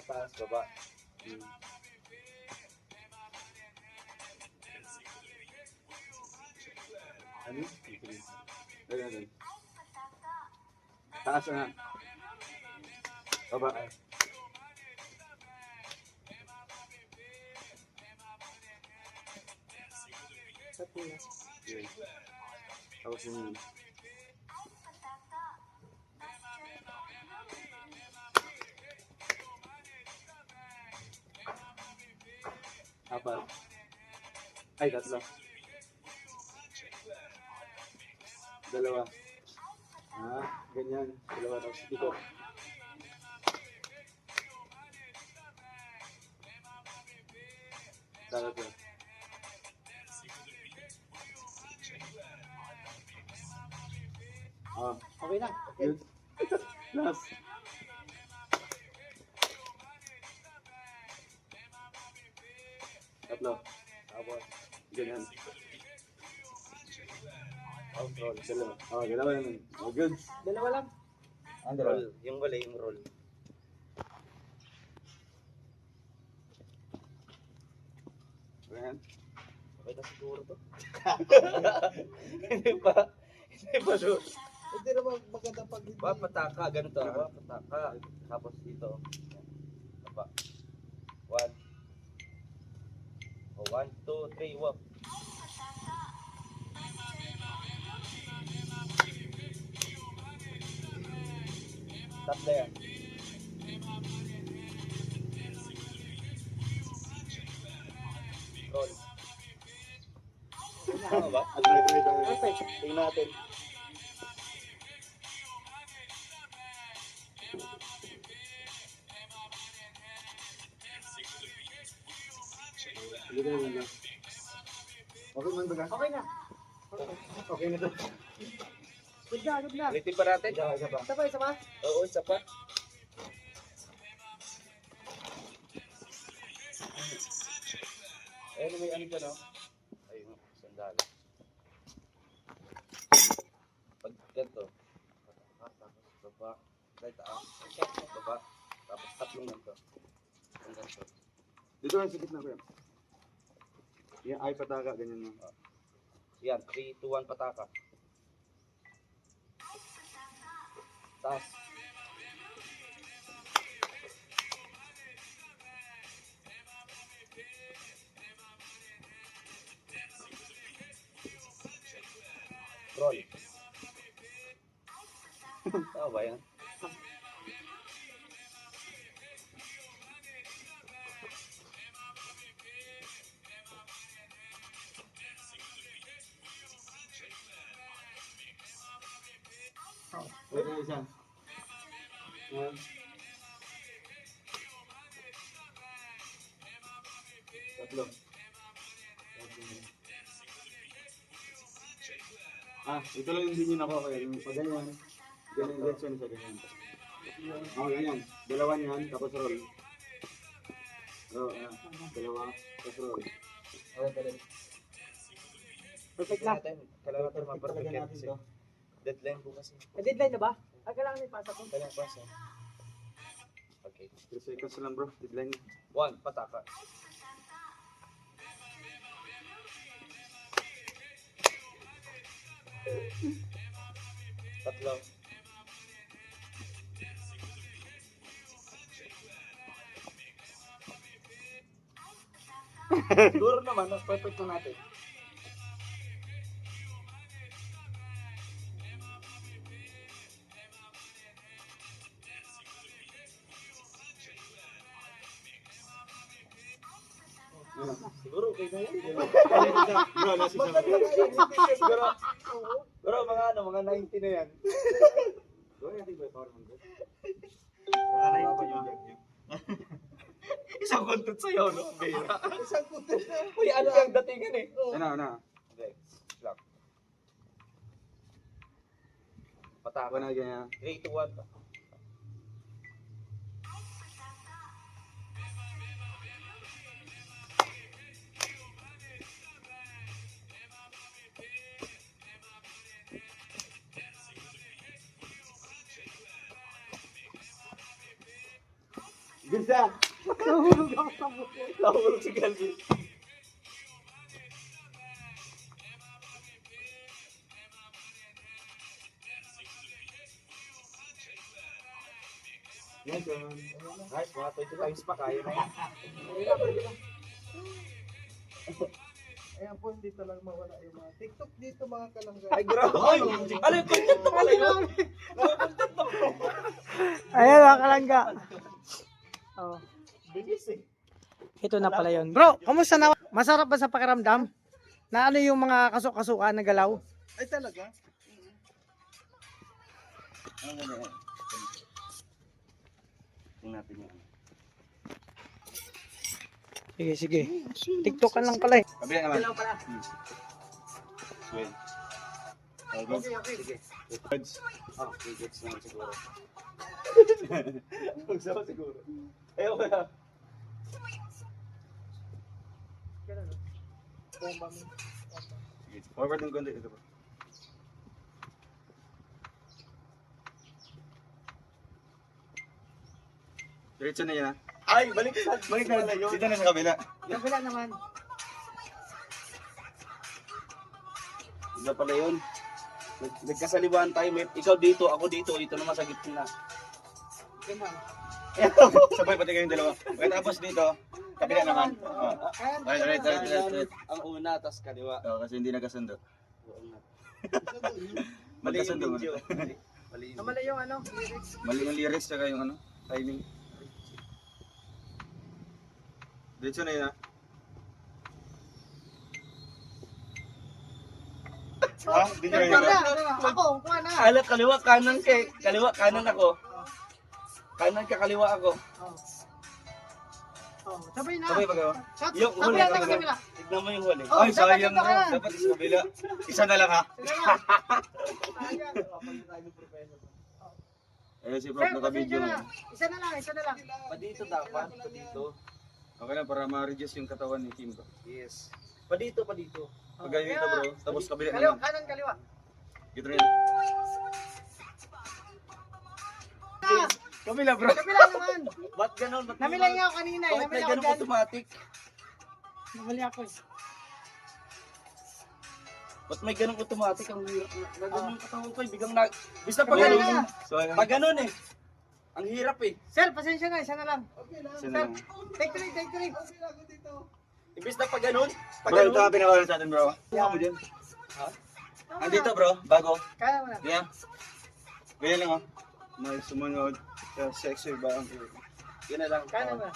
taas, baba. Ano? Ganun. Taas na. Baba. Sa pula. Yun. Tapos yun. Apat. Ay, tatlo. Dalawa. Ganyan. Dalawa tapos ikot. Tatlo. Okay na. Yun. Last. Tatlo. Tapos, Ganyan. roll. Dalawa. Dalawa naman. Good. Dalawa lang. Ang Roll. Yung wala yung roll. Ganyan. Okay na siguro to. Hindi pa. Hindi pa doon. Hindi naman maganda pag hindi. Pataka, ganito. Pataka. Tapos dito. Baba. 1. O, 1, 2, 3, wap. Tatlo yan. Roll. Ano ba? Perfect. Tingnan natin. Hindi na lang. Okay man ba ka? Okay na. Okay na to. Good na, good na. Ulitin pa natin. Isa pa, isa pa. Oo, isa pa. Ayun, may ano dyan, oh. Ayun, sandali. Pag ganito, tapos baba, right taas, baba, tapos tatlong ganito. Ang ganito. Dito lang sa gitna ko yan. Yan, ay pataka, ganyan mo. Yan, 3, 2, 1, pataka. Taas. Roll. Tama ba yan? Wait na isa. Yan. Tatlo. Ito lang yung hindi nako kaya yung pag ganyan. Ganyan direction sa ganyan. Ganyan. Dalawa niyan, tapos roll. Dalawa, tapos roll. Perfect na. Kailangan natin ma-perfect yan kasi deadline po kasi. May deadline na ba? Kailangan may pasa ko. Kailangan pa siya. Okay. 3 seconds lang bro, deadline. 1, pataka. Tatlo. Siguro naman, mas perfect na natin. Siguro okay na yan. Bro, last isa. Siguro, siguro mga ano, mga 90 na yan. Gawin natin by power man. Isang content sa'yo, no? Bira. Isang kutin na. Uy, ano yung datingan eh? Ano. Okay, lock. Pataka. Ako na ganyan. 3, 2, 1. Bisa. Nahulog ako sa buko. Nahulog si Calvin. Yes, Nice, mga 20 times pa, kaya na yan. Ayan po, hindi talaga mawala yung mga TikTok dito mga kalangga. Ay, grabe. Ay, ano yung content na pala yun? Ayan mga kalangga. Oh. Bilis eh. Ito na pala yun. Bro, kamusta na? Masarap ba sa pakiramdam? Na ano yung mga kasuk-kasukan na galaw? Ay talaga? Ano na yan? Tingnan natin yan. Sige, sige. TikTokan lang pala eh. Kabila naman. Galaw pala. Swell. Okay, okay. Sige. Birds. Ah, gets naman siguro. Magsama siguro. Ayaw ko na. Ganun, no? Bomba mo. Sige. Forward ng konti. Ito po. Diretso na yan ha. Ay, baliktad. Balik na lang. Dito na sa kabila. Yung kabila naman. Iba pala yun. Nagkasalibuhan tayo, Mep. Ikaw dito, ako dito. Ito naman sa gitna. Ganun. Sabay pati kayong dalawa. Pagkatapos dito, kabila naman. Oh. Ayan. Right. Ang una, tas kaliwa. Oh, kasi hindi nagkasundo. Oo nga. Mali Mali yung kasundo mo. video. Mali yung Namala yung ano, lyrics. Mali yung lyrics tsaka yung ano, timing. Diretso na yun ha. Ha? Di nyo yun ha? Ako, kuha na. Ala, kaliwa, kanan kay. Kaliwa, kanan ako. Kanan ka, kaliwa ako. Oh, sabay na. Sabay ba kayo? Shot. Yung huli, Kabila, kabila. kabila. Tignan mo yung huli. Oh, Ay, dapat sayang dito ka bro. na. Dapat sa kabila. Isa na lang ha. Eh si Prof Sir, naka-video pasensya na. na. Isa na lang, isa na lang. Pa dito dapat, pa dito. Okay lang para ma-reduce yung katawan ni Kim bro. Yes. Pa dito, pa dito. Pag ganyan dito bro, tapos kabila Kaliwa, naman. kanan, kaliwa. Dito rin. Kabila bro. Kabila naman. Ba't ganon? Ba't Namila nga ako kanina eh. Bakit may Namila ako ganon dyan. automatic? Namali ako eh. Ba't may ganon automatic? Ang hirap na. Nagano yung katawan ko eh. Bigang na. Basta pag Kabila ganon. na. So ayun. Pag ganon eh. Ang hirap eh. Sir, pasensya na, isa na lang. Isa na lang. Take three, take three. Imbis na pag ganon. Pag Bro, ito ganon. ang pinakawalan sa atin bro. Kuha mo dyan. Ha? Andito bro, bago. Kaya mo na. Yeah. Ganyan lang oh. May sumunod sa sexy ba ang Yun na lang. Kaya mo na.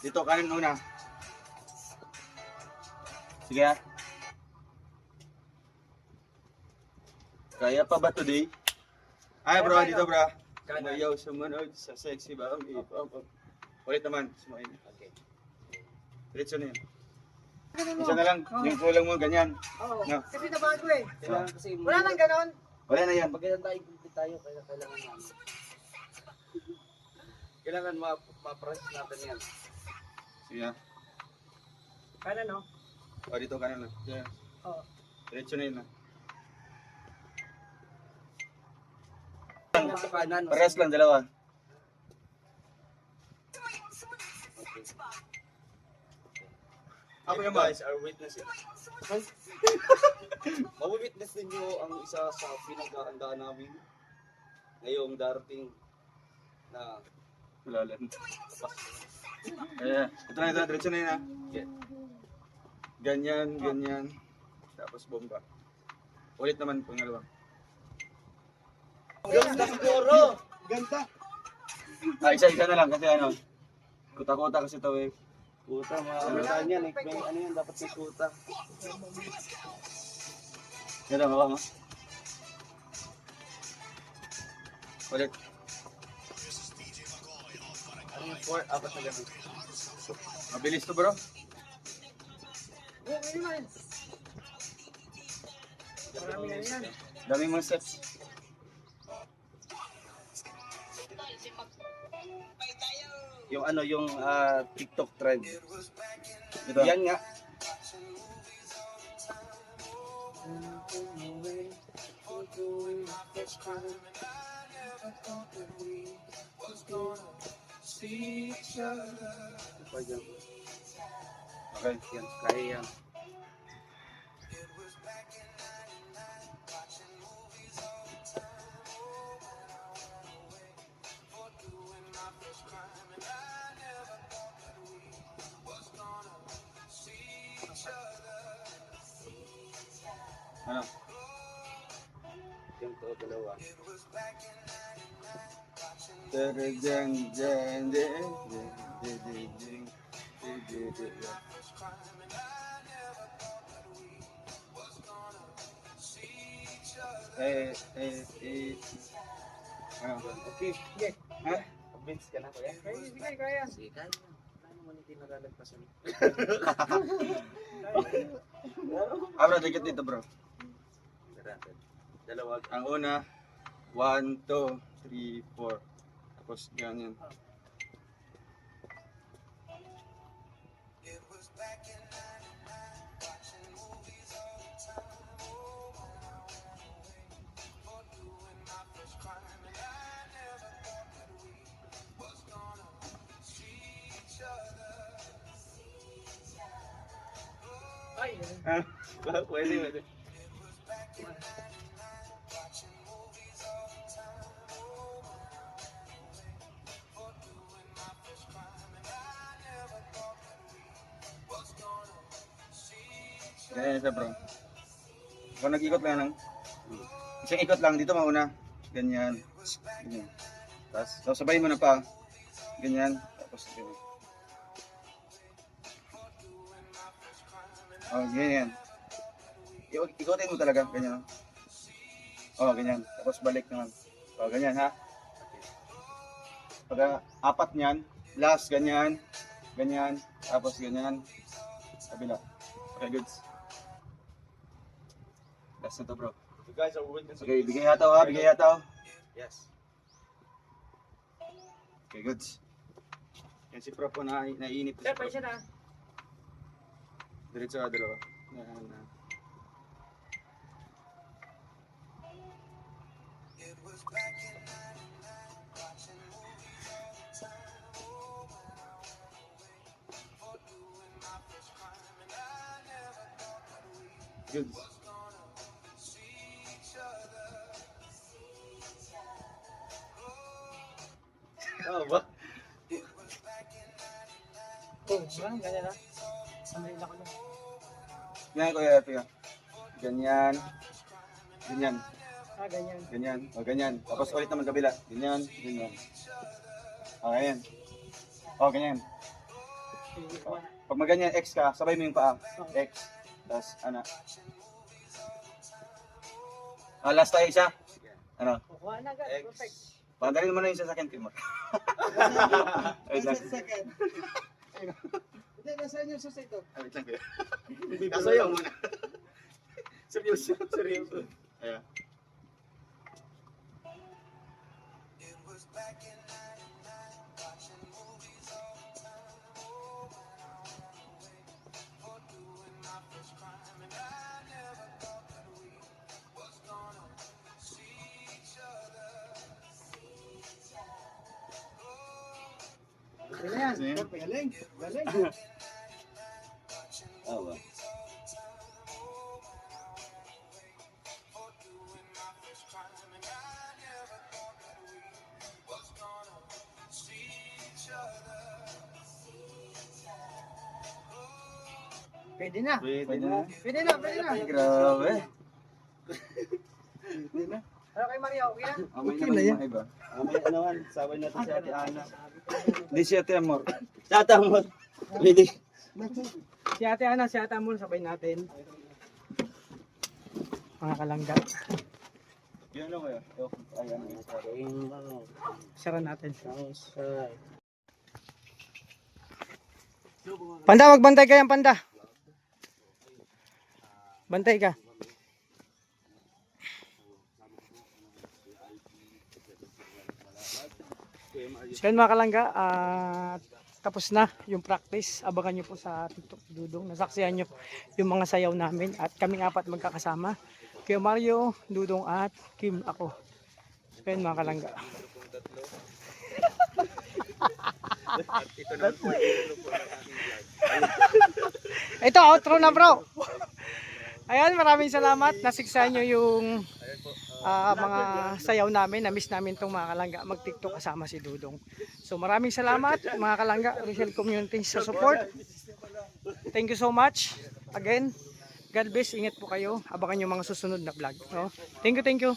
dito kanan muna. Sige ah. Kaya pa ba today? Ay bro, dito bro. Kanan. Mayaw sumunod sa sexy ba ang ulit naman. Sumayin. Okay. Diretso na yun. Ganun mo. Isa na lang. Yung kulang mo ganyan. Oo. No. Kasi nabago eh. Kailangan kasi. Wala nang ganon. Wala na yan. Pag ganyan tayo, hindi tayo. Kailangan namin. Kailangan ma-process natin yan. Sige ah. Kanan no? O dito kanan na. Yeah. Oo. Diretso na yun ah. Sa kanan. Pares lang dalawa. Ako If naman. guys are witnessing. Mawitness ninyo ang isa sa pinag-aandaan namin ngayong darating na Wala lang. Kaya, ito na ito. Diretso na yun ah. Yeah. Ganyan, ganyan. Tapos bomba. Ulit naman pangalawa. Ganda siguro! Ah, isa-isa na lang kasi ano. Kuta-kuta kasi ito eh. Kuta, mga yan. May ano yan, dapat may kuta. Yan lang, baka mo. Ulit. Ano yung 4? Apat na ganun. Mabilis to bro. Oo, yun na yun. Marami na yan. Daming mga steps. Yung ano, yung TikTok trend. Ito. Yan nga. Okay, yan. Kaya yan. Ano? Yung to, dalawa. Ano? Okay, sige. Ha? Convince ka na, kuya? Sige, kaya. Sige, kaya. Paano mo hindi nalalagpasan? Bro, dikit dito bro. Dalawa. Ang una, 1, 2, 3, 4. Tapos ganyan. Ay, Pwede, pwede. Ganyan siya bro. Kung nag-ikot lang ng isang ikot lang dito mauna. Ganyan. Ganyan. Tapos sabay mo na pa. Ganyan. Tapos ganyan. Oh, ganyan. Ikotin mo talaga. Ganyan. Oh, ganyan. Tapos balik naman. Oh, ganyan ha. Pag apat niyan, last ganyan. Ganyan. Tapos ganyan. Kabila. Okay, goods. Last na to bro. You guys are witnessing. Okay, bigay hataw ha. Bigay hataw. Yes. Okay, goods. Yan si Prof po na naiinip. sir, pa siya na. Diretso ka dalawa. Yan na. Goods. Oh, ba? Oh, ganyan na. Sandali lang ako lang. Yan kuya, kuya. Ganyan. Ganyan. Ganyan. Ganyan. O ganyan. Tapos ulit naman kabila. Ganyan. Ganyan. O ganyan. O ganyan. Sige, O, pag maganyan X ka, sabay mo yung paa. X. Tapos ano. Last tayo isa. Ano? kuha na agad. Perfect. Pandalin mo na yung sasakyan ko mo. Wait lang. Hindi, nasaan yung susi ito? Wait lang kuya. Kasayaw muna. Seryoso, seryoso. Ayan. Ganyan. Sige. Galing. Galing. Oh, ba? Pwede na. Pwede na. Pwede na, pwede na. Grabe. Ano kay Maria, okay na? Okay na yan. Iba. May anawan, sabay natin si Ate Ana. Hindi siya Temor. Tata mo. Pwede. Si Ate Ana, si Ate Amon, sabay natin. Mga kalangga. Yan lang kuya. Ayan. Sara natin. Panda, magbantay ka yan, Panda. Bantay ka. So yun mga kalangga, tapos na yung practice. Abangan nyo po sa TikTok Dudong. Nasaksihan nyo yung mga sayaw namin at kaming apat magkakasama. Kuya Mario, Dudong at Kim ako. So yun mga kalangga. Ito naman po yung intro po ng aking vlog. Ito, outro na bro. Ayan, maraming salamat. Nasiksahan nyo yung mga sayaw namin. Na-miss namin itong mga kalangga. Mag-tiktok kasama si Dudong. So maraming salamat mga kalangga, Rizal Community sa support. Thank you so much. Again, God bless. Ingat po kayo. Abangan yung mga susunod na vlog. No? Thank you, thank you.